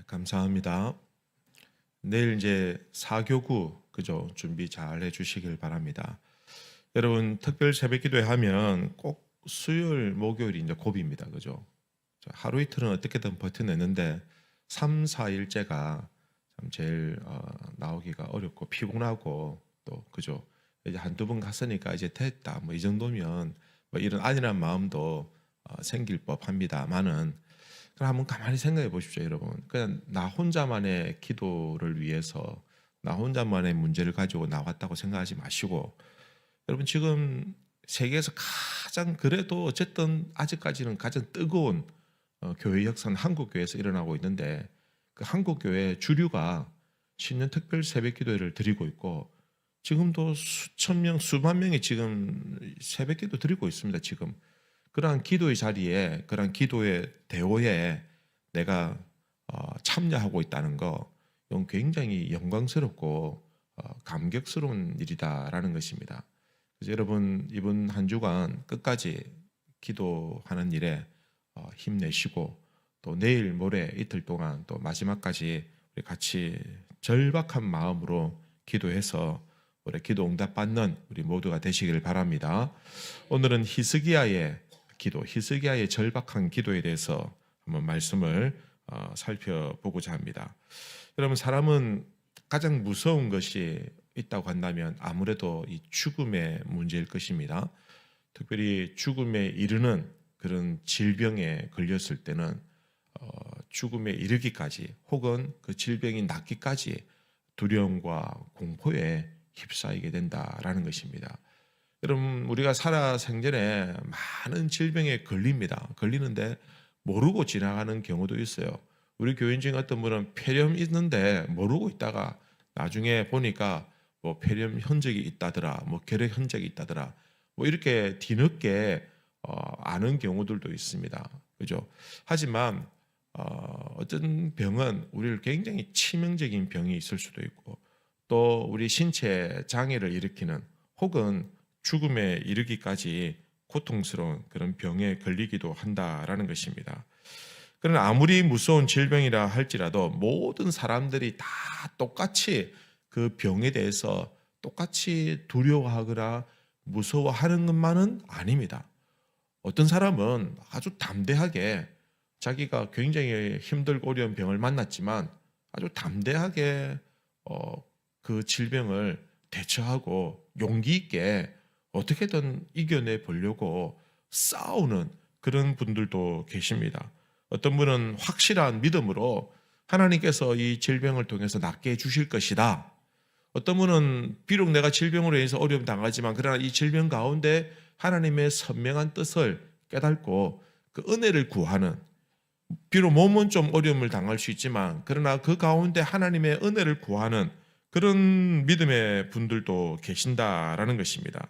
감사합니다. 내일 이제 사교구 그죠? 준비 잘 해주시길 바랍니다. 여러분 특별 새벽기도회 하면 꼭 수요일, 목요일이 이제 고비입니다, 그죠? 하루 이틀은 어떻게든 버텨내는데 3, 4일째가 참 제일 나오기가 어렵고 피곤하고 또 그죠? 이제 한두 번 갔으니까 이제 됐다 뭐 이 정도면 뭐 이런 안일한 마음도 생길 법합니다만은 그럼 한번 가만히 생각해 보십시오, 여러분. 그냥 나 혼자만의 기도를 위해서 나 혼자만의 문제를 가지고 나왔다고 생각하지 마시고 여러분 지금 세계에서 가장 그래도 어쨌든 아직까지는 가장 뜨거운 교회 역사는 한국 교회에서 일어나고 있는데 그 한국 교회 주류가 신년 특별 새벽 기도회를 드리고 있고 지금도 수천 명, 수만 명이 지금 새벽 기도 드리고 있습니다. 지금 그러한 기도의 자리에 그러한 기도의 대오에 내가 참여하고 있다는 거 이건 굉장히 영광스럽고 감격스러운 일이다라는 것입니다. 그래서 여러분 이번 한 주간 끝까지 기도하는 일에 힘내시고 또 내일 모레 이틀 동안 또 마지막까지 우리 같이 절박한 마음으로 기도해서 우리 기도 응답 받는 우리 모두가 되시길 바랍니다. 오늘은 히스기야의 기도, 히스기야의 절박한 기도에 대해서 한번 말씀을 살펴보고자 합니다. 여러분 사람은 가장 무서운 것이 있다고 한다면 아무래도 이 죽음의 문제일 것입니다. 특별히 죽음에 이르는 그런 질병에 걸렸을 때는 죽음에 이르기까지 혹은 그 질병이 낫기까지 두려움과 공포에 휩싸이게 된다라는 것입니다. 여러분 우리가 살아 생전에 많은 질병에 걸리는데 모르고 지나가는 경우도 있어요. 우리 교인 중에 어떤 분은 폐렴 있는데 모르고 있다가 나중에 보니까 뭐 폐렴 흔적이 있다더라, 뭐 결핵 흔적이 있다더라, 뭐 이렇게 뒤늦게 아는 경우들도 있습니다. 그죠? 하지만 어떤 병은 우리를 굉장히 치명적인 병이 있을 수도 있고 또 우리 신체 장애를 일으키는 혹은 죽음에 이르기까지 고통스러운 그런 병에 걸리기도 한다라는 것입니다. 그러나 아무리 무서운 질병이라 할지라도 모든 사람들이 다 똑같이 그 병에 대해서 똑같이 두려워하거나 무서워하는 것만은 아닙니다. 어떤 사람은 아주 담대하게 자기가 굉장히 힘들고 어려운 병을 만났지만 아주 담대하게 그 질병을 대처하고 용기 있게 어떻게든 이겨내 보려고 싸우는 그런 분들도 계십니다. 어떤 분은 확실한 믿음으로 하나님께서 이 질병을 통해서 낫게 해주실 것이다. 어떤 분은 비록 내가 질병으로 인해서 어려움 당하지만 그러나 이 질병 가운데 하나님의 선명한 뜻을 깨닫고 그 은혜를 구하는 비록 몸은 좀 어려움을 당할 수 있지만 그러나 그 가운데 하나님의 은혜를 구하는 그런 믿음의 분들도 계신다라는 것입니다.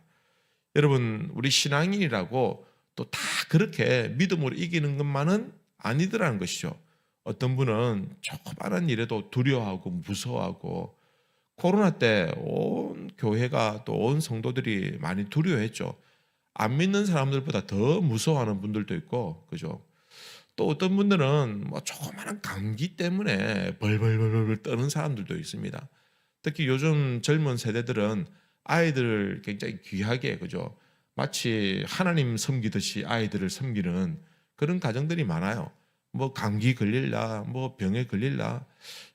여러분 우리 신앙인이라고 또 다 그렇게 믿음으로 이기는 것만은 아니더라는 것이죠. 어떤 분은 조그마한 일에도 두려워하고 무서워하고 코로나 때 온 교회가 또 온 성도들이 많이 두려워했죠. 안 믿는 사람들보다 더 무서워하는 분들도 있고 그죠. 또 어떤 분들은 뭐 조그마한 감기 때문에 벌벌벌벌 떠는 사람들도 있습니다. 특히 요즘 젊은 세대들은 아이들을 굉장히 귀하게 그죠. 마치 하나님 섬기듯이 아이들을 섬기는 그런 가정들이 많아요. 뭐 감기 걸릴라, 뭐 병에 걸릴라.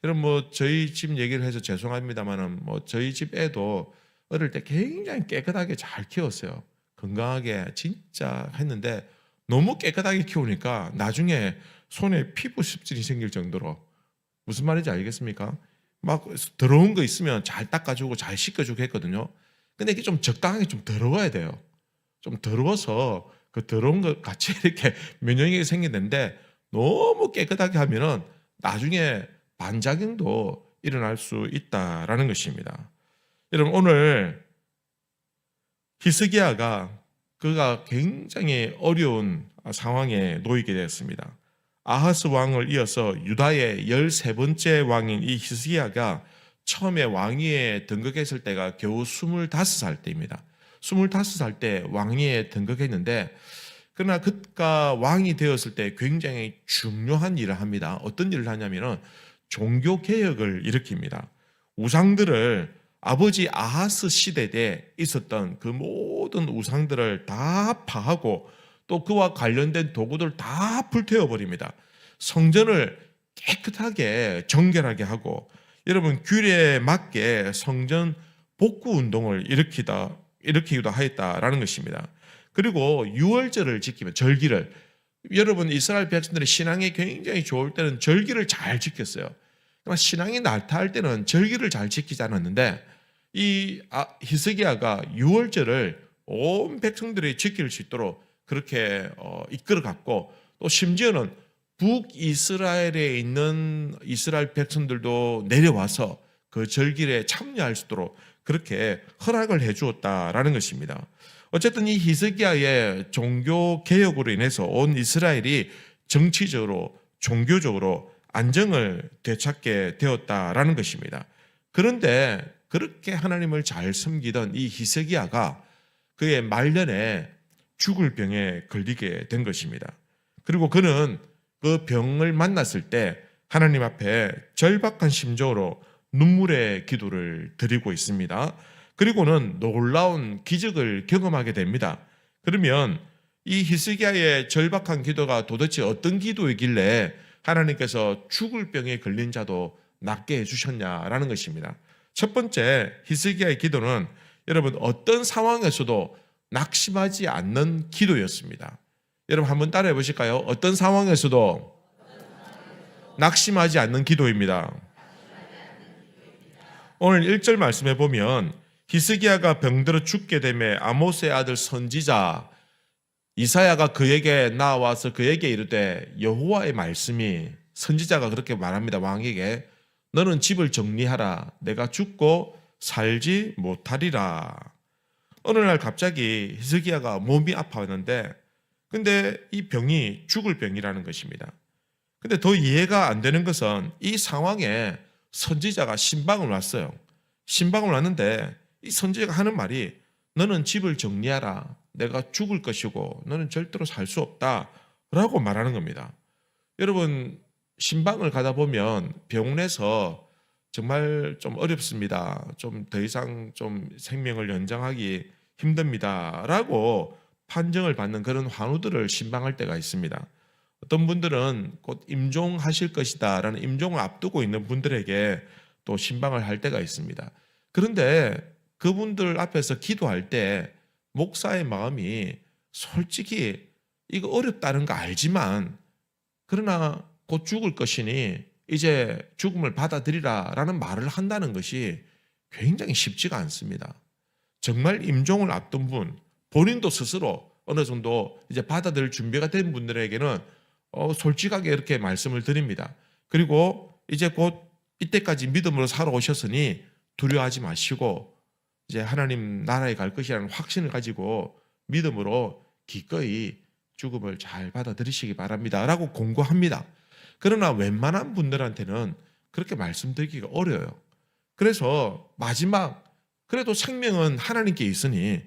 여러분 뭐 저희 집 얘기를 해서 죄송합니다만은 뭐 저희 집 애도 어릴 때 굉장히 깨끗하게 잘 키웠어요. 건강하게 진짜 했는데 너무 깨끗하게 키우니까 나중에 손에 피부 습진이 생길 정도로 무슨 말인지 알겠습니까? 막 더러운 거 있으면 잘 닦아주고 잘 씻겨주고 했거든요. 근데 이게 좀 적당하게 좀 더러워야 돼요. 좀 더러워서 그 더러운 것 같이 이렇게 면역력이 생기는데 너무 깨끗하게 하면은 나중에 반작용도 일어날 수 있다라는 것입니다. 여러분 오늘 히스기야가 그가 굉장히 어려운 상황에 놓이게 되었습니다. 아하스 왕을 이어서 유다의 13번째 왕인 이 히스기야가 처음에 왕위에 등극했을 때가 겨우 25살 때입니다. 25살 때 왕위에 등극했는데 그러나 그가 왕이 되었을 때 굉장히 중요한 일을 합니다. 어떤 일을 하냐면은 종교 개혁을 일으킵니다. 우상들을 아버지 아하스 시대 때 있었던 그 모든 우상들을 다 파하고 또 그와 관련된 도구들 다 불태워버립니다. 성전을 깨끗하게 정결하게 하고 여러분 규례에 맞게 성전 복구 운동을 일으키기도 하였다라는 것입니다. 그리고 유월절을 지키면 절기를 여러분 이스라엘 백성들의 신앙이 굉장히 좋을 때는 절기를 잘 지켰어요. 그러나 신앙이 날타할 때는 절기를 잘 지키지 않았는데 이 히스기야가 유월절을 온 백성들이 지킬 수 있도록 그렇게 이끌어갔고 또 심지어는 북이스라엘에 있는 이스라엘 백성들도 내려와서 그 절기에 참여할 수 있도록 그렇게 허락을 해 주었다라는 것입니다. 어쨌든 이 히스기야의 종교 개혁으로 인해서 온 이스라엘이 정치적으로 종교적으로 안정을 되찾게 되었다라는 것입니다. 그런데 그렇게 하나님을 잘 섬기던 이 히스기야가 그의 말년에 죽을 병에 걸리게 된 것입니다. 그리고 그는 그 병을 만났을 때 하나님 앞에 절박한 심정으로 눈물의 기도를 드리고 있습니다. 그리고는 놀라운 기적을 경험하게 됩니다. 그러면 이 히스기야의 절박한 기도가 도대체 어떤 기도이길래 하나님께서 죽을 병에 걸린 자도 낫게 해주셨냐라는 것입니다. 첫 번째 히스기야의 기도는 여러분 어떤 상황에서도 낙심하지 않는 기도였습니다. 여러분 한번 따라해 보실까요? 어떤 상황에서도 낙심하지 않는 기도입니다. 오늘 1절 말씀해 보면 히스기야가 병들어 죽게 되매 아모스의 아들 선지자 이사야가 그에게 나와서 그에게 이르되 여호와의 말씀이 선지자가 그렇게 말합니다. 왕에게 너는 집을 정리하라 내가 죽고 살지 못하리라. 어느 날 갑자기 히스기야가 몸이 아파했는데 근데 이 병이 죽을 병이라는 것입니다. 근데 더 이해가 안 되는 것은 이 상황에 선지자가 신방을 왔어요. 신방을 왔는데 이 선지자가 하는 말이 너는 집을 정리하라. 내가 죽을 것이고 너는 절대로 살 수 없다. 라고 말하는 겁니다. 여러분 신방을 가다 보면 병원에서 정말 좀 어렵습니다. 좀 더 이상 좀 생명을 연장하기 힘듭니다. 라고 판정을 받는 그런 환우들을 신방할 때가 있습니다. 어떤 분들은 곧 임종하실 것이다 라는 임종을 앞두고 있는 분들에게 또 신방을 할 때가 있습니다. 그런데 그분들 앞에서 기도할 때 목사의 마음이 솔직히 이거 어렵다는 거 알지만 그러나 곧 죽을 것이니 이제 죽음을 받아들이라 라는 말을 한다는 것이 굉장히 쉽지가 않습니다. 정말 임종을 앞둔 분, 본인도 스스로 어느 정도 이제 받아들일 준비가 된 분들에게는 솔직하게 이렇게 말씀을 드립니다. 그리고 이제 곧 이때까지 믿음으로 살아오셨으니 두려워하지 마시고 이제 하나님 나라에 갈 것이라는 확신을 가지고 믿음으로 기꺼이 죽음을 잘 받아들이시기 바랍니다. 라고 공고합니다. 그러나 웬만한 분들한테는 그렇게 말씀드리기가 어려워요. 그래서 마지막 그래도 생명은 하나님께 있으니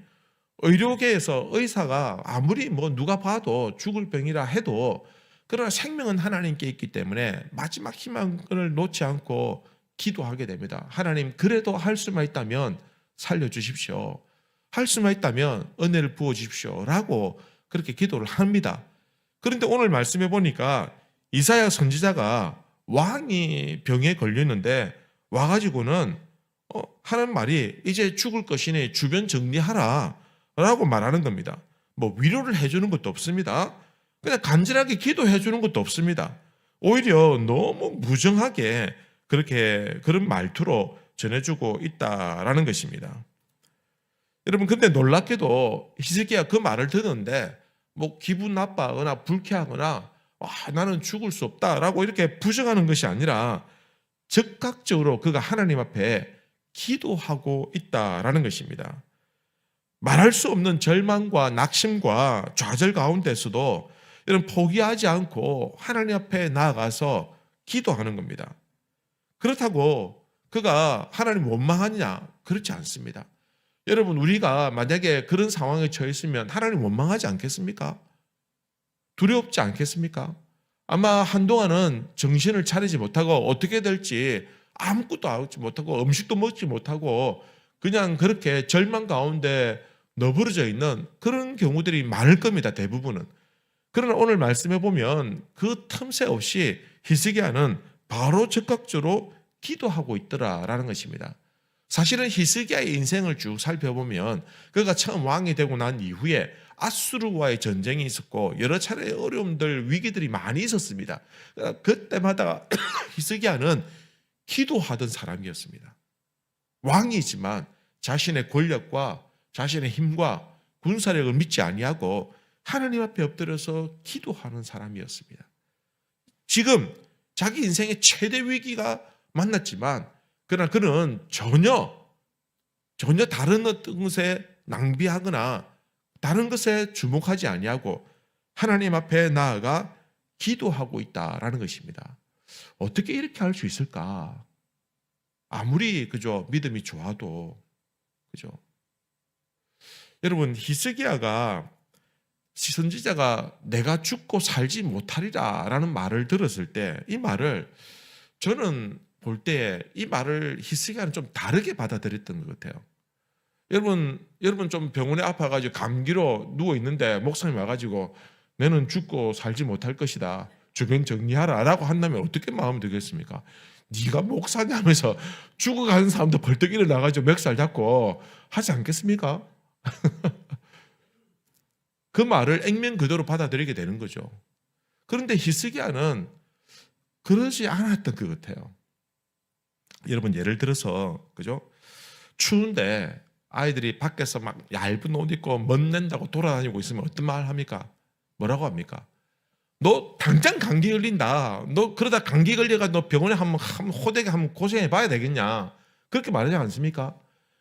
의료계에서 의사가 아무리 누가 봐도 죽을 병이라 해도 그러나 생명은 하나님께 있기 때문에 마지막 희망을 놓지 않고 기도하게 됩니다. 하나님 그래도 할 수만 있다면 살려주십시오. 할 수만 있다면 은혜를 부어주십시오. 라고 그렇게 기도를 합니다. 그런데 오늘 말씀해 보니까 이사야 선지자가 왕이 병에 걸렸는데 와가지고는 하는 말이 이제 죽을 것이니 주변 정리하라 라고 말하는 겁니다. 위로를 해주는 것도 없습니다. 그냥 간절하게 기도해 주는 것도 없습니다. 오히려 너무 무정하게 그런 말투로 전해주고 있다라는 것입니다. 여러분 근데 놀랍게도 히스기야 그 말을 듣는데 기분 나빠하거나 불쾌하거나 나는 죽을 수 없다라고 이렇게 부정하는 것이 아니라 즉각적으로 그가 하나님 앞에 기도하고 있다라는 것입니다. 말할 수 없는 절망과 낙심과 좌절 가운데서도 여러분 포기하지 않고 하나님 앞에 나아가서 기도하는 겁니다. 그렇다고 그가 하나님 원망하느냐? 그렇지 않습니다. 여러분 우리가 만약에 그런 상황에 처해 있으면 하나님 원망하지 않겠습니까? 두렵지 않겠습니까? 아마 한동안은 정신을 차리지 못하고 어떻게 될지 아무것도 알지 못하고 음식도 먹지 못하고 그냥 그렇게 절망 가운데 너부러져 있는 그런 경우들이 많을 겁니다. 대부분은. 그러나 오늘 말씀해 보면 그 틈새 없이 히스기야는 바로 즉각적으로 기도하고 있더라라는 것입니다. 사실은 히스기야의 인생을 쭉 살펴보면 그가 처음 왕이 되고 난 이후에 아수르와의 전쟁이 있었고 여러 차례의 어려움들, 위기들이 많이 있었습니다. 그때마다 히스기야는 기도하던 사람이었습니다. 왕이지만 자신의 권력과 자신의 힘과 군사력을 믿지 아니하고 하나님 앞에 엎드려서 기도하는 사람이었습니다. 지금 자기 인생의 최대 위기가 만났지만 그러나 그는 전혀 다른 어떤 것에 낭비하거나 다른 것에 주목하지 아니하고 하나님 앞에 나아가 기도하고 있다라는 것입니다. 어떻게 이렇게 할 수 있을까? 아무리 그죠 믿음이 좋아도 그죠. 여러분 히스기야가 선지자가 내가 죽고 살지 못하리라라는 말을 들었을 때 이 말을 저는 볼 때 이 말을 히스기야는 좀 다르게 받아들였던 것 같아요. 여러분 좀 병원에 아파가지고 감기로 누워 있는데 목사님 와가지고 너는 죽고 살지 못할 것이다. 주변 정리하라라고 한다면 어떻게 마음이 들겠습니까? 네가 목사냐면서 죽어가는 사람도 벌떡 일어나가지고 멱살 잡고 하지 않겠습니까? 그 말을 액면 그대로 받아들이게 되는 거죠. 그런데 히스기야는 그러지 않았던 것 같아요. 여러분 예를 들어서 그죠? 추운데 아이들이 밖에서 막 얇은 옷 입고 멋낸다고 돌아다니고 있으면 어떤 말 합니까? 뭐라고 합니까? 너 당장 감기 걸린다. 너 그러다 감기 걸려가 너 병원에 한번 호되게 한번 고생해 봐야 되겠냐? 그렇게 말하지 않습니까?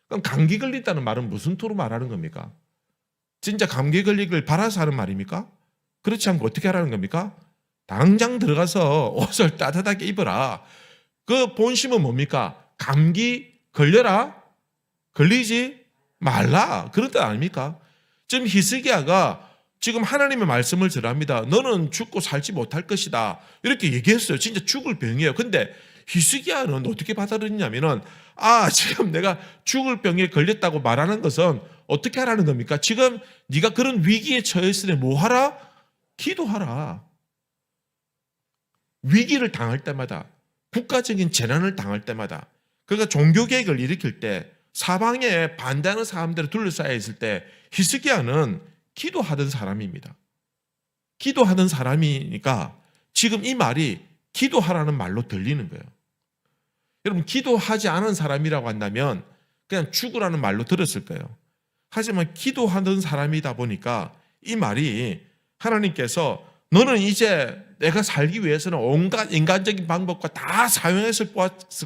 그럼 감기 걸린다는 말은 무슨 토로 말하는 겁니까? 진짜 감기 걸리길 바라서 하는 말입니까? 그렇지 않고 어떻게 하라는 겁니까? 당장 들어가서 옷을 따뜻하게 입어라. 그 본심은 뭡니까? 감기 걸려라? 걸리지 말라. 그런 뜻 아닙니까? 지금 히스기야가 지금 하나님의 말씀을 전합니다. 너는 죽고 살지 못할 것이다. 이렇게 얘기했어요. 진짜 죽을 병이에요. 근데 히스기야는 어떻게 받아들였냐면은 지금 내가 죽을 병에 걸렸다고 말하는 것은 어떻게 하라는 겁니까? 지금 네가 그런 위기에 처했으니 뭐 하라? 기도하라. 위기를 당할 때마다 국가적인 재난을 당할 때마다 그러니까 종교개혁을 일으킬 때 사방에 반대하는 사람들이 둘러싸여 있을 때 히스기야는 기도하던 사람입니다. 기도하던 사람이니까 지금 이 말이 기도하라는 말로 들리는 거예요. 여러분 기도하지 않은 사람이라고 한다면 그냥 죽으라는 말로 들었을 거예요. 하지만 기도하던 사람이다 보니까 이 말이 하나님께서 너는 이제 내가 살기 위해서는 온갖 인간적인 방법과 다 사용했을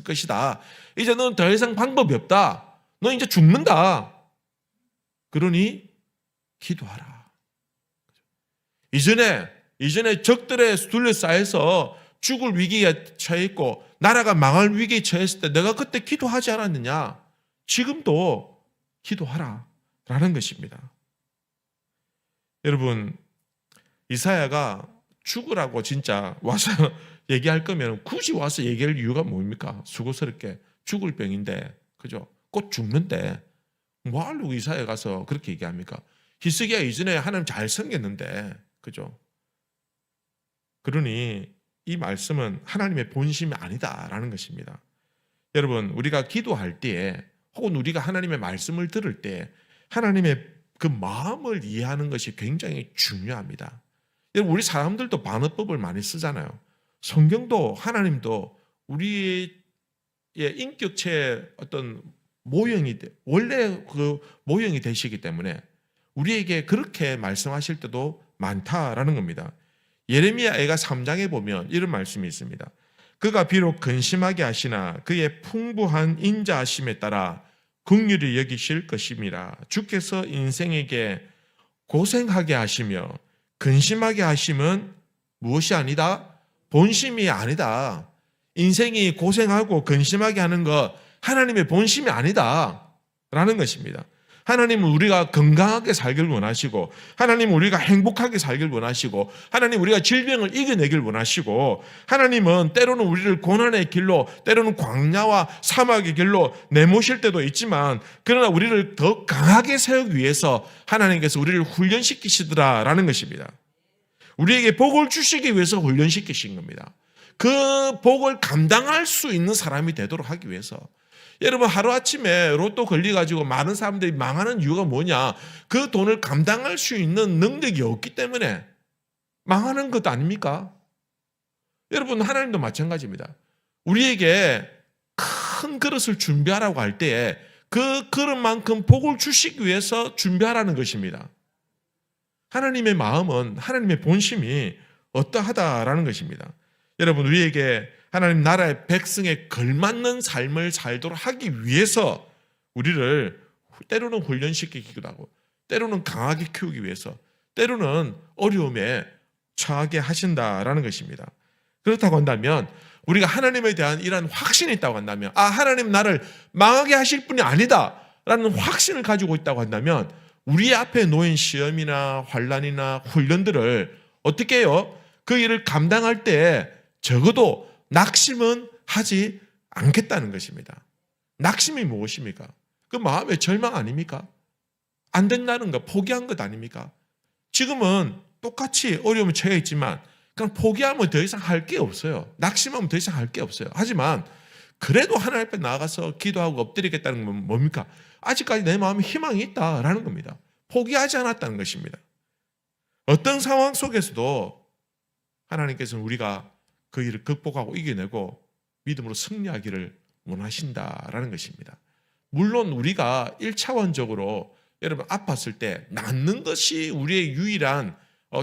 것이다. 이제 너는 더 이상 방법이 없다. 너 이제 죽는다. 그러니 기도하라. 이전에 적들에 둘러싸여서 죽을 위기에 처해 있고 나라가 망할 위기에 처했을 때 내가 그때 기도하지 않았느냐? 지금도 기도하라 라는 것입니다. 여러분 이사야가 죽으라고 진짜 와서 얘기할 거면 굳이 와서 얘기할 이유가 뭡니까? 수고스럽게 죽을 병인데 그죠? 곧 죽는데 뭐하려고 이사야에 가서 그렇게 얘기합니까? 히스기야 이전에 하나님 잘 섬겼는데 그죠? 그러니 이 말씀은 하나님의 본심이 아니다라는 것입니다. 여러분 우리가 기도할 때에 혹은 우리가 하나님의 말씀을 들을 때 하나님의 그 마음을 이해하는 것이 굉장히 중요합니다. 여러분 우리 사람들도 반어법을 많이 쓰잖아요. 성경도 하나님도 우리의 인격체의 어떤 모형이 원래 그 모형이 되시기 때문에 우리에게 그렇게 말씀하실 때도 많다라는 겁니다. 예레미야 애가 3장에 보면 이런 말씀이 있습니다. 그가 비록 근심하게 하시나 그의 풍부한 인자하심에 따라 긍휼히 여기실 것임이라. 주께서 인생에게 고생하게 하시며 근심하게 하심은 무엇이 아니다? 본심이 아니다. 인생이 고생하고 근심하게 하는 것 하나님의 본심이 아니다 라는 것입니다. 하나님은 우리가 건강하게 살길 원하시고, 하나님은 우리가 행복하게 살길 원하시고, 하나님은 우리가 질병을 이겨내길 원하시고, 하나님은 때로는 우리를 고난의 길로, 때로는 광야와 사막의 길로 내모실 때도 있지만, 그러나 우리를 더 강하게 세우기 위해서 하나님께서 우리를 훈련시키시더라라는 것입니다. 우리에게 복을 주시기 위해서 훈련시키신 겁니다. 그 복을 감당할 수 있는 사람이 되도록 하기 위해서. 여러분, 하루아침에 로또 걸려가지고 많은 사람들이 망하는 이유가 뭐냐? 그 돈을 감당할 수 있는 능력이 없기 때문에 망하는 것 아닙니까? 여러분, 하나님도 마찬가지입니다. 우리에게 큰 그릇을 준비하라고 할 때에 그 그릇만큼 복을 주시기 위해서 준비하라는 것입니다. 하나님의 마음은, 하나님의 본심이 어떠하다라는 것입니다. 여러분, 우리에게 하나님 나라의 백성에 걸맞는 삶을 살도록 하기 위해서 우리를 때로는 훈련시키기도 하고, 때로는 강하게 키우기 위해서, 때로는 어려움에 처하게 하신다라는 것입니다. 그렇다고 한다면, 우리가 하나님에 대한 이러한 확신이 있다고 한다면, 하나님 나를 망하게 하실 분이 아니다라는 확신을 가지고 있다고 한다면, 우리 앞에 놓인 시험이나 환난이나 훈련들을 어떻게 해요? 그 일을 감당할 때 적어도 낙심은 하지 않겠다는 것입니다. 낙심이 무엇입니까? 그 마음의 절망 아닙니까? 안 된다는 거, 포기한 것 아닙니까? 지금은 똑같이 어려움에 처해 있지만 그냥 포기하면 더 이상 할 게 없어요. 낙심하면 더 이상 할 게 없어요. 하지만 그래도 하나님 앞에 나가서 기도하고 엎드리겠다는 건 뭡니까? 아직까지 내 마음에 희망이 있다라는 겁니다. 포기하지 않았다는 것입니다. 어떤 상황 속에서도 하나님께서는 우리가 그 일을 극복하고 이겨내고 믿음으로 승리하기를 원하신다라는 것입니다. 물론 우리가 1차원적으로 여러분 아팠을 때 낫는 것이 우리의 유일한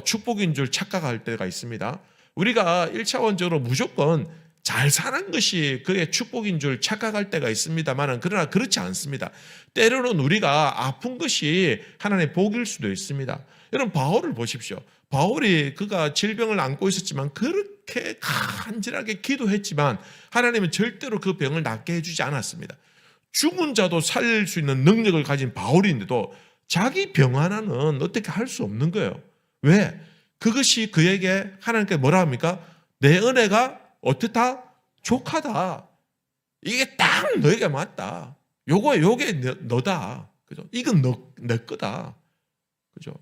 축복인 줄 착각할 때가 있습니다. 우리가 1차원적으로 무조건 잘 사는 것이 그의 축복인 줄 착각할 때가 있습니다만, 그러나 그렇지 않습니다. 때로는 우리가 아픈 것이 하나님의 복일 수도 있습니다. 여러분, 바울을 보십시오. 바울이 그가 질병을 안고 있었지만 그렇게 간절하게 기도했지만 하나님은 절대로 그 병을 낫게 해주지 않았습니다. 죽은 자도 살릴 수 있는 능력을 가진 바울인데도 자기 병 하나는 어떻게 할 수 없는 거예요. 왜? 그것이 그에게 하나님께 뭐라 합니까? 내 은혜가 어떻다? 족하다. 이게 딱 너에게 맞다. 요게 너다. 그죠? 이건 너 거다. 그죠?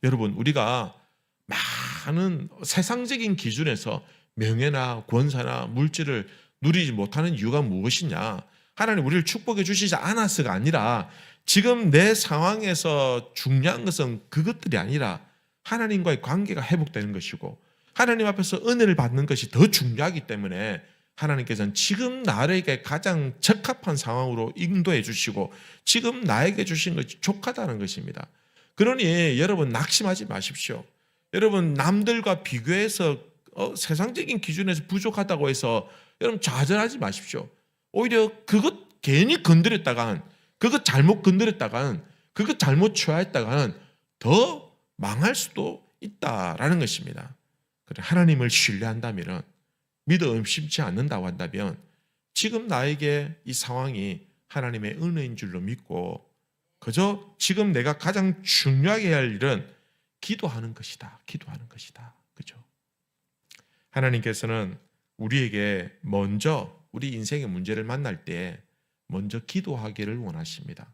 여러분, 우리가 많은 세상적인 기준에서 명예나 권세나 물질을 누리지 못하는 이유가 무엇이냐? 하나님 우리를 축복해 주시지 않았어가 아니라 지금 내 상황에서 중요한 것은 그것들이 아니라 하나님과의 관계가 회복되는 것이고 하나님 앞에서 은혜를 받는 것이 더 중요하기 때문에 하나님께서는 지금 나에게 가장 적합한 상황으로 인도해 주시고 지금 나에게 주신 것이 족하다는 것입니다. 그러니 여러분 낙심하지 마십시오. 여러분 남들과 비교해서 세상적인 기준에서 부족하다고 해서 여러분 좌절하지 마십시오. 오히려 그것 괜히 건드렸다간, 그것 잘못 건드렸다간, 그것 잘못 취하했다간 더 망할 수도 있다라는 것입니다. 그래, 하나님을 신뢰한다면, 믿어 의심치 않는다고 한다면 지금 나에게 이 상황이 하나님의 은혜인 줄로 믿고 그저 지금 내가 가장 중요하게 할 일은 기도하는 것이다. 기도하는 것이다. 그죠? 하나님께서는 우리에게 먼저 우리 인생의 문제를 만날 때 먼저 기도하기를 원하십니다.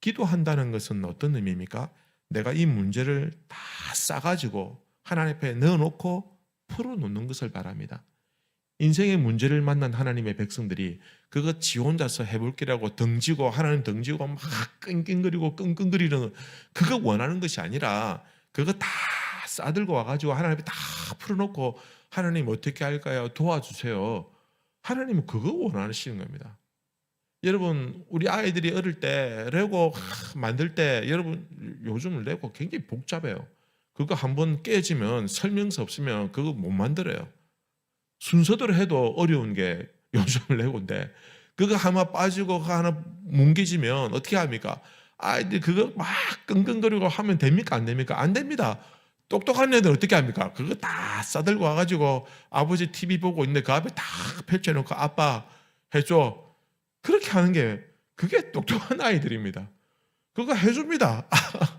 기도한다는 것은 어떤 의미입니까? 내가 이 문제를 다 싸가지고 하나님 앞에 넣어놓고 풀어놓는 것을 바랍니다. 인생의 문제를 만난 하나님의 백성들이 그거 지 혼자서 해볼 기라고 덩지고 하나님 덩지고 막 끙끙거리고 끙끙거리는 그거 원하는 것이 아니라 그거 다 싸들고 와가지고 하나님 앞에 다 풀어놓고 하나님 어떻게 할까요? 도와주세요. 하나님은 그거 원하시는 겁니다. 여러분 우리 아이들이 어릴 때 레고 만들 때 여러분 요즘 레고 굉장히 복잡해요. 그거 한번 깨지면 설명서 없으면 그거 못 만들어요. 순서대로 해도 어려운 게 요즘 레고인데 그거 하나 빠지고 그거 하나 뭉개지면 어떻게 합니까? 아이들 그거 막 끙끙거리고 하면 됩니까? 안 됩니까? 안 됩니다. 똑똑한 애들 어떻게 합니까? 그거 다 싸들고 와가지고 아버지 TV 보고 있는데 그 앞에 다 펼쳐놓고 아빠 해줘. 그렇게 하는 게 그게 똑똑한 아이들입니다. 그거 해줍니다.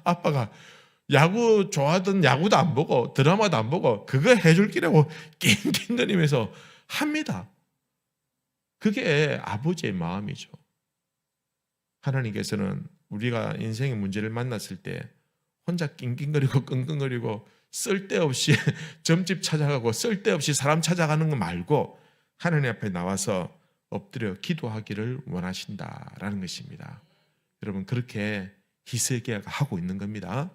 아빠가 야구 좋아하던 야구도 안 보고 드라마도 안 보고 그거 해줄 끼라고 낑낑거리면서 합니다. 그게 아버지의 마음이죠. 하나님께서는 우리가 인생의 문제를 만났을 때 혼자 낑낑거리고 끙끙거리고 쓸데없이 점집 찾아가고 쓸데없이 사람 찾아가는 거 말고 하나님 앞에 나와서 엎드려 기도하기를 원하신다라는 것입니다. 여러분, 그렇게 히스기야가 하고 있는 겁니다.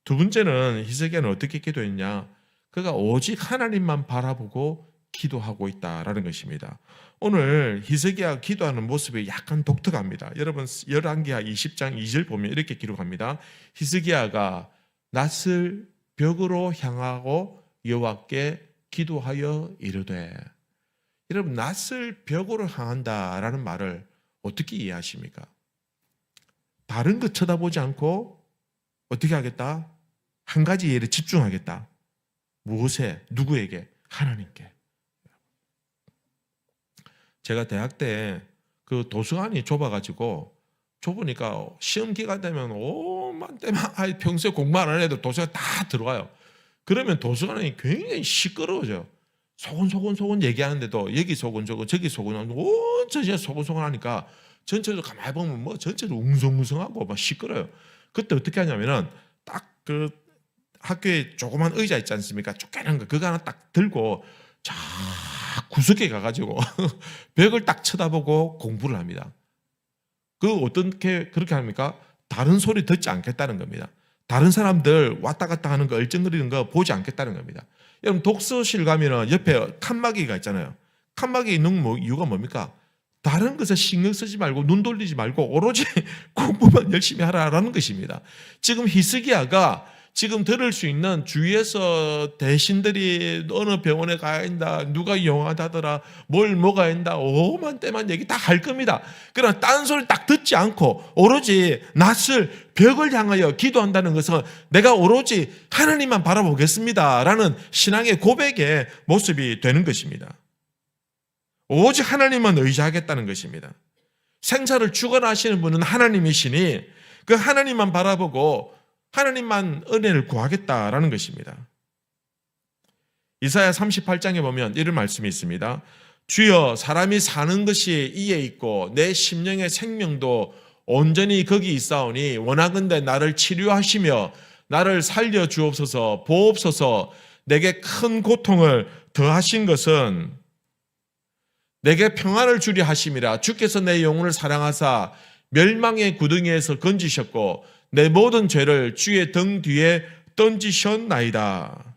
두 번째는 히스기야는 어떻게 기도했냐? 그가 오직 하나님만 바라보고 기도하고 있다라는 것입니다. 오늘 히스기야가 기도하는 모습이 약간 독특합니다. 여러분, 열왕기하 20장 2절 보면 이렇게 기록합니다. 히스기야가 낯을 벽으로 향하고 여호와께 기도하여 이르되. 여러분, 낯을 벽으로 향한다라는 말을 어떻게 이해하십니까? 다른 것 쳐다보지 않고 어떻게 하겠다? 한 가지 일에 집중하겠다. 무엇에? 누구에게? 하나님께. 제가 대학 때 그 도서관이 좁으니까 시험 기간 되면 오만 때만 평소에 공부 안 해도 도서관 다 들어와요. 그러면 도서관이 굉장히 시끄러워져요. 소곤소곤 얘기하는데도 여기 소곤소곤 저기 소곤소곤 온 전체 소곤소곤 하니까 전체적으로 가만히 보면 뭐 전체적으로 웅성웅성하고 막 시끄러워요. 그때 어떻게 하냐면은 딱 그 학교에 조그만 의자 있지 않습니까? 쫓겨난 거 그거 하나 딱 들고 자 구석에 가가지고 벽을 딱 쳐다보고 공부를 합니다. 그 어떻게 그렇게 합니까? 다른 소리 듣지 않겠다는 겁니다. 다른 사람들 왔다 갔다 하는 거 얼쩡거리는 거 보지 않겠다는 겁니다. 여러분, 독서실 가면은 옆에 칸막이가 있잖아요. 칸막이 있는 이유가 뭡니까? 다른 것에 신경 쓰지 말고 눈 돌리지 말고 오로지 공부만 열심히 하라라는 것입니다. 지금 히스기야가 지금 들을 수 있는 주위에서 대신들이 어느 병원에 가야 한다, 누가 영하다더라, 뭐가 한다, 오만 때만 얘기 다 할 겁니다. 그러나 딴 소리 딱 듣지 않고 오로지 낯을 벽을 향하여 기도한다는 것은 내가 오로지 하나님만 바라보겠습니다라는 신앙의 고백의 모습이 되는 것입니다. 오직 하나님만 의지하겠다는 것입니다. 생사를 주관하시는 분은 하나님이시니 그 하나님만 바라보고 하나님만 은혜를 구하겠다라는 것입니다. 이사야 38장에 보면 이런 말씀이 있습니다. 주여, 사람이 사는 것이 이에 있고 내 심령의 생명도 온전히 거기 있사오니 원하건대 나를 치료하시며 나를 살려주옵소서. 보옵소서. 내게 큰 고통을 더하신 것은 내게 평안을 주리 하심이라. 주께서 내 영혼을 사랑하사 멸망의 구덩이에서 건지셨고 내 모든 죄를 주의 등 뒤에 던지셨나이다.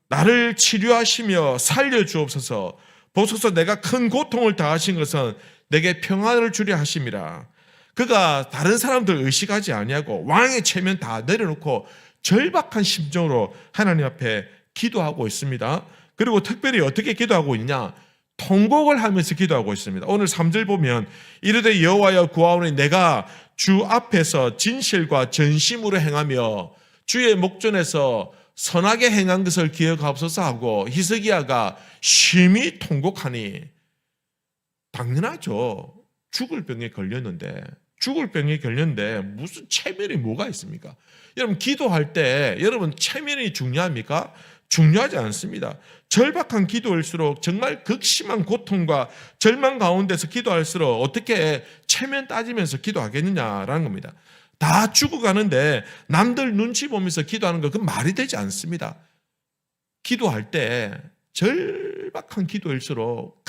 나를 치료하시며 살려주옵소서. 보소서, 내가 큰 고통을 당하신 것은 내게 평안을 주려 하심이라. 그가 다른 사람들 의식하지 아니하고 왕의 체면 다 내려놓고 절박한 심정으로 하나님 앞에 기도하고 있습니다. 그리고 특별히 어떻게 기도하고 있냐? 통곡을 하면서 기도하고 있습니다. 오늘 3절 보면 이르되 여호와여 구하오니 내가 주 앞에서 진실과 전심으로 행하며 주의 목전에서 선하게 행한 것을 기억하옵소서 하고 히스기야가 심히 통곡하니. 당연하죠. 죽을 병에 걸렸는데 무슨 체면이 뭐가 있습니까? 여러분, 기도할 때 여러분 체면이 중요합니까? 중요하지 않습니다. 절박한 기도일수록 정말 극심한 고통과 절망 가운데서 기도할수록 어떻게 체면 따지면서 기도하겠느냐라는 겁니다. 다 죽어가는데 남들 눈치 보면서 기도하는 거 그건 말이 되지 않습니다. 기도할 때 절박한 기도일수록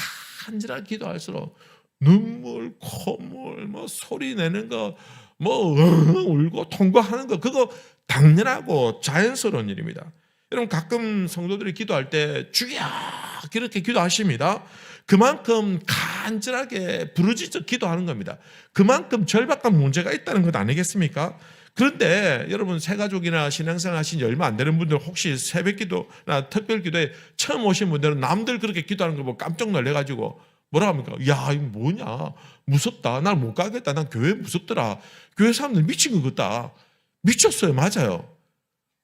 간절하게 기도할수록 눈물, 콧물, 소리 내는 거, 울고 통곡하는 거 그거 당연하고 자연스러운 일입니다. 여러분, 가끔 성도들이 기도할 때 주여 그렇게 기도하십니다. 그만큼 간절하게 부르짖어 기도하는 겁니다. 그만큼 절박한 문제가 있다는 것 아니겠습니까? 그런데 여러분, 새가족이나 신앙생활 하신 지 얼마 안 되는 분들 혹시 새벽기도나 특별기도에 처음 오신 분들은 남들 그렇게 기도하는 거 보고 깜짝 놀래가지고 뭐라 합니까? 야, 이거 뭐냐? 무섭다. 난 못 가겠다. 난 교회 무섭더라. 교회 사람들 미친 것 같다. 미쳤어요. 맞아요.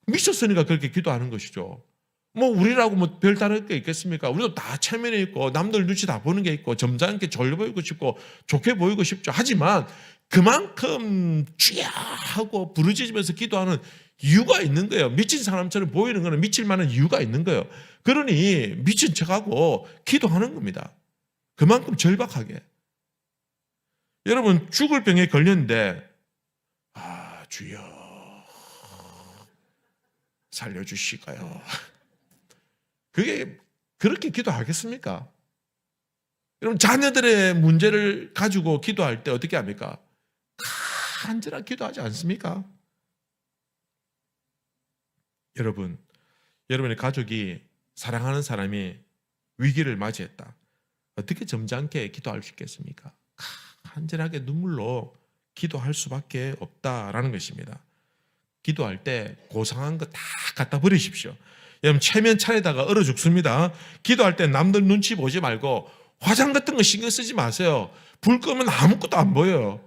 미쳤으니까 그렇게 기도하는 것이죠. 우리라고 별다른 게 있겠습니까? 우리도 다 체면이 있고 남들 눈치 다 보는 게 있고 점잖게 졸려 보이고 싶고 좋게 보이고 싶죠. 하지만 그만큼 주야 하고 부르짖으면서 기도하는 이유가 있는 거예요. 미친 사람처럼 보이는 거는 미칠 만한 이유가 있는 거예요. 그러니 미친 척하고 기도하는 겁니다. 그만큼 절박하게. 여러분 죽을 병에 걸렸는데 주여 살려주시가요. 그게 그렇게 기도하겠습니까? 여러분 자녀들의 문제를 가지고 기도할 때 어떻게 합니까? 간절하게 기도하지 않습니까? 여러분, 여러분의 가족이 사랑하는 사람이 위기를 맞이했다. 어떻게 점잖게 기도할 수 있겠습니까? 간절하게 눈물로 기도할 수밖에 없다라는 것입니다. 기도할 때 고상한 거 다 갖다 버리십시오. 여러분 체면 차에다가 얼어 죽습니다. 기도할 때 남들 눈치 보지 말고 화장 같은 거 신경 쓰지 마세요. 불 끄면 아무것도 안 보여요.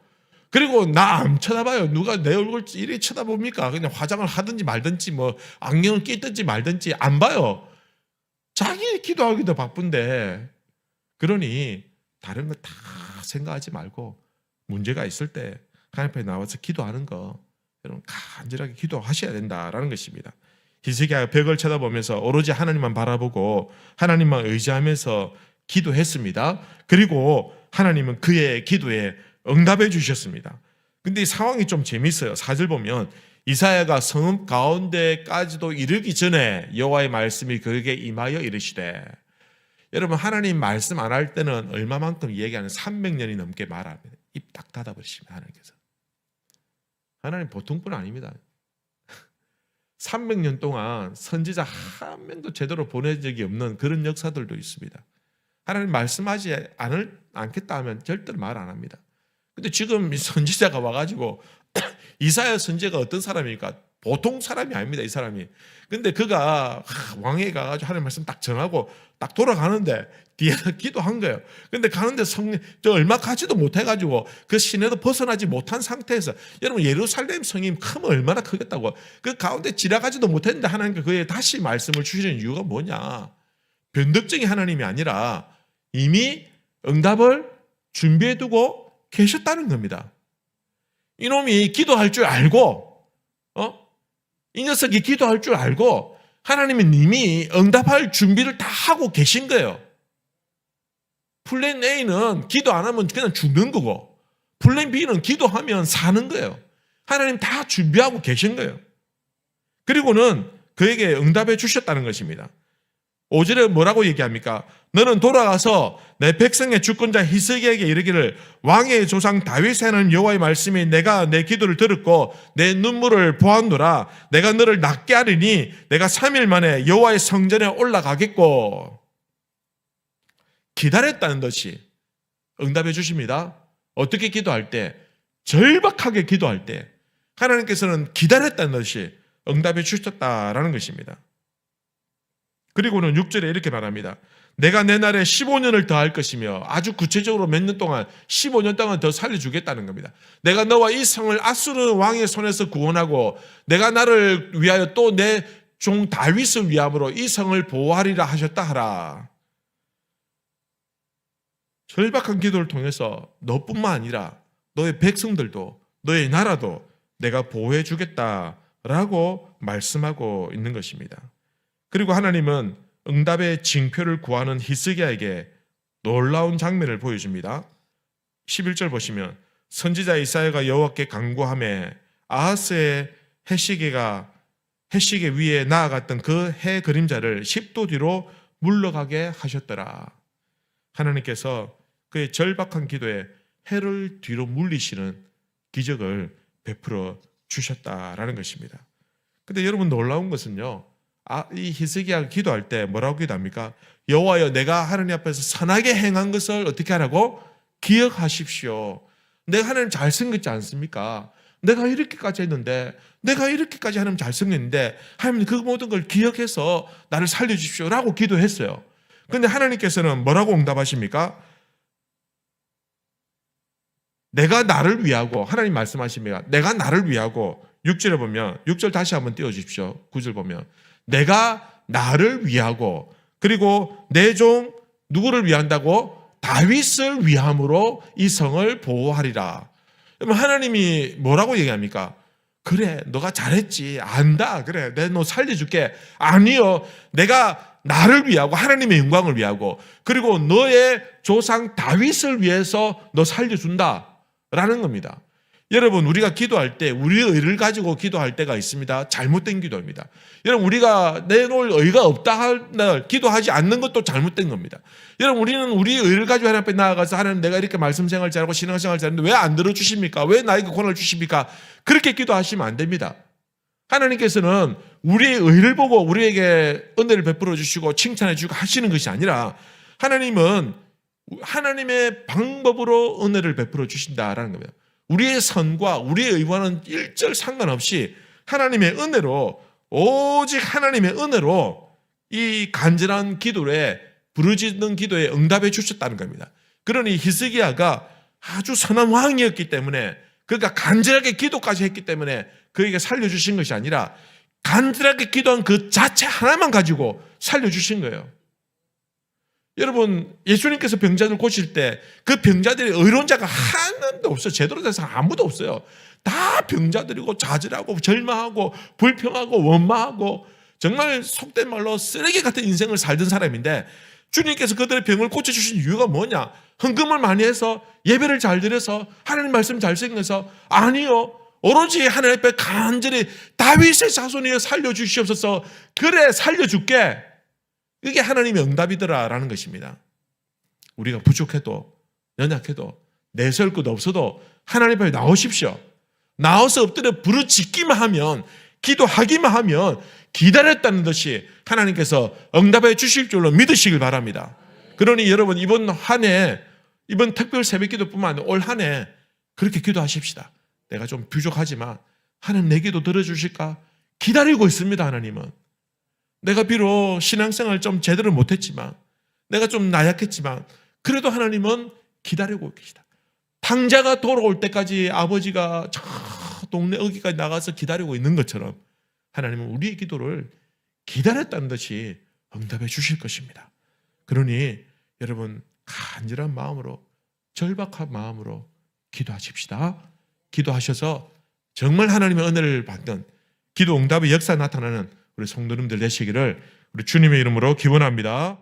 그리고 나 안 쳐다봐요. 누가 내 얼굴 이렇게 쳐다봅니까? 그냥 화장을 하든지 말든지 뭐 안경을 끼든지 말든지 안 봐요. 자기 기도하기도 바쁜데. 그러니 다른 거 다 생각하지 말고 문제가 있을 때 하나님 앞에 나와서 기도하는 거 여러분 간절하게 기도하셔야 된다라는 것입니다. 히스기야가 벽을 쳐다보면서 오로지 하나님만 바라보고 하나님만 의지하면서 기도했습니다. 그리고 하나님은 그의 기도에 응답해 주셨습니다. 근데 이 상황이 좀 재밌어요. 4절 보면 이사야가 성읍 가운데까지도 이르기 전에 여호와의 말씀이 그에게 임하여 이르시되, 여러분 하나님 말씀 안 할 때는 얼마만큼 얘기하는 300년이 넘게 말합니다. 입 딱 닫아버리십니다. 하나님께서. 하나님 보통 분 아닙니다. 300년 동안 선지자 한 명도 제대로 보낸 적이 없는 그런 역사들도 있습니다. 하나님 말씀하지 않겠다 하면 절대로 말 안 합니다. 근데 지금 선지자가 와가지고 이사야 선지자가 어떤 사람입니까? 보통 사람이 아닙니다. 이 사람이. 근데 그가 왕에 가가지고 하나님 말씀 딱 정하고 딱 돌아가는데 뒤에서 기도한 거예요. 근데 가는데 저 얼마 가지도 못해가지고 그 시내도 벗어나지 못한 상태에서, 여러분 예루살렘 성이 크면 얼마나 크겠다고, 그 가운데 지나가지도 못했는데 하나님께 그에 다시 말씀을 주시는 이유가 뭐냐? 변덕적인 하나님이 아니라 이미 응답을 준비해두고 계셨다는 겁니다. 이놈이 기도할 줄 알고, 이 녀석이 기도할 줄 알고 하나님은 이미 응답할 준비를 다 하고 계신 거예요. 플랜 A는 기도 안 하면 그냥 죽는 거고, 플랜 B는 기도하면 사는 거예요. 하나님 다 준비하고 계신 거예요. 그리고는 그에게 응답해 주셨다는 것입니다. 5절에 뭐라고 얘기합니까? 너는 돌아가서 내 백성의 주권자 히스기야에게 이르기를, 왕의 조상 다윗의 하나님 여호와의 말씀이 내가 내 기도를 들었고 내 눈물을 보았노라. 내가 너를 낫게 하리니 내가 3일 만에 여호와의 성전에 올라가겠고. 기다렸다는 듯이 응답해 주십니다. 어떻게 기도할 때? 절박하게 기도할 때 하나님께서는 기다렸다는 듯이 응답해 주셨다라는 것입니다. 그리고는 6절에 이렇게 말합니다. 내가 내 날에 15년을 더할 것이며, 아주 구체적으로 몇 년 동안 15년 동안 더 살려주겠다는 겁니다. 내가 너와 이 성을 아수르 왕의 손에서 구원하고 내가 나를 위하여 또 내 종 다윗을 위함으로 이 성을 보호하리라 하셨다 하라. 절박한 기도를 통해서 너뿐만 아니라 너의 백성들도 너의 나라도 내가 보호해 주겠다라고 말씀하고 있는 것입니다. 그리고 하나님은 응답의 징표를 구하는 히스기야에게 놀라운 장면을 보여줍니다. 11절 보시면 선지자 이사야가 여호와께 간구하매 아하스의 해시계 위에 나아갔던 그 해 그림자를 10도 뒤로 물러가게 하셨더라. 하나님께서 그의 절박한 기도에 해를 뒤로 물리시는 기적을 베풀어 주셨다라는 것입니다. 근데 여러분 놀라운 것은요, 이 히스기야가 기도할 때 뭐라고 기도합니까? 여호와여, 내가 하나님 앞에서 선하게 행한 것을 어떻게 하라고? 기억하십시오. 내가 하나님 잘생겼지 않습니까? 내가 이렇게까지 했는데, 내가 이렇게까지 하나님 잘생겼는데 하나님 그 모든 걸 기억해서 나를 살려주십시오 라고 기도했어요. 근데 하나님께서는 뭐라고 응답하십니까? 내가 나를 위하고, 하나님 말씀하십니다. 내가 나를 위하고, 6절에 보면, 6절 다시 한번 띄워주십시오. 9절 보면 내가 나를 위하고, 그리고 내 종 누구를 위한다고? 다윗을 위함으로 이 성을 보호하리라. 그럼 하나님이 뭐라고 얘기합니까? 그래, 너가 잘했지. 안다. 그래, 내가 너 살려줄게. 아니요. 내가 나를 위하고 하나님의 영광을 위하고 그리고 너의 조상 다윗을 위해서 너 살려준다. 라는 겁니다. 여러분, 우리가 기도할 때 우리의 의를 가지고 기도할 때가 있습니다. 잘못된 기도입니다. 여러분, 우리가 내놓을 의가 없다 할 날 기도하지 않는 것도 잘못된 겁니다. 여러분, 우리는 우리의 의를 가지고 하나님 앞에 나아가서 하나님, 내가 이렇게 말씀 생활 잘하고 신앙생활 잘하는데 왜 안 들어주십니까? 왜 나에게 고난을 주십니까? 그렇게 기도하시면 안 됩니다. 하나님께서는 우리의 의를 보고 우리에게 은혜를 베풀어 주시고 칭찬해 주고 하시는 것이 아니라 하나님은 하나님의 방법으로 은혜를 베풀어 주신다라는 겁니다. 우리의 선과 우리의 의와는 일절 상관없이 하나님의 은혜로, 오직 하나님의 은혜로 이 간절한 기도에, 부르짖는 기도에 응답해 주셨다는 겁니다. 그러니 히스기야가 아주 선한 왕이었기 때문에, 그러니까 간절하게 기도까지 했기 때문에 그에게 살려주신 것이 아니라 간절하게 기도한 그 자체 하나만 가지고 살려주신 거예요. 여러분, 예수님께서 병자들 고칠 때 그 병자들이 의로운 자가 하나도 없어요. 제대로 된 사람 아무도 없어요. 다 병자들이고 좌절하고 절망하고 불평하고 원망하고 정말 속된 말로 쓰레기 같은 인생을 살던 사람인데 주님께서 그들의 병을 고쳐주신 이유가 뭐냐? 헌금을 많이 해서 예배를 잘 드려서 하나님 말씀 잘 생겨서 아니요. 오로지 하나님 앞에 간절히 다윗의 자손이여 살려주시옵소서. 그래 살려줄게. 이게 하나님의 응답이더라라는 것입니다. 우리가 부족해도 연약해도 내세울 것 없어도 하나님 앞에 나오십시오. 나와서 엎드려 부르짖기만 하면, 기도하기만 하면 기다렸다는 듯이 하나님께서 응답해 주실 줄로 믿으시길 바랍니다. 그러니 여러분, 이번 한 해, 이번 특별 새벽기도뿐만 아니라 올 한 해 그렇게 기도하십시다. 내가 좀 부족하지만 하나님 내 기도 들어주실까? 기다리고 있습니다. 하나님은. 내가 비록 신앙생활 좀 제대로 못했지만, 내가 좀 나약했지만 그래도 하나님은 기다리고 계시다. 탕자가 돌아올 때까지 아버지가 저 동네 어귀까지 나가서 기다리고 있는 것처럼 하나님은 우리의 기도를 기다렸다는 듯이 응답해 주실 것입니다. 그러니 여러분, 간절한 마음으로, 절박한 마음으로 기도하십시다. 기도하셔서 정말 하나님의 은혜를 받는 기도 응답의 역사 나타나는 우리 성도님들 되시기를 우리 주님의 이름으로 기원합니다.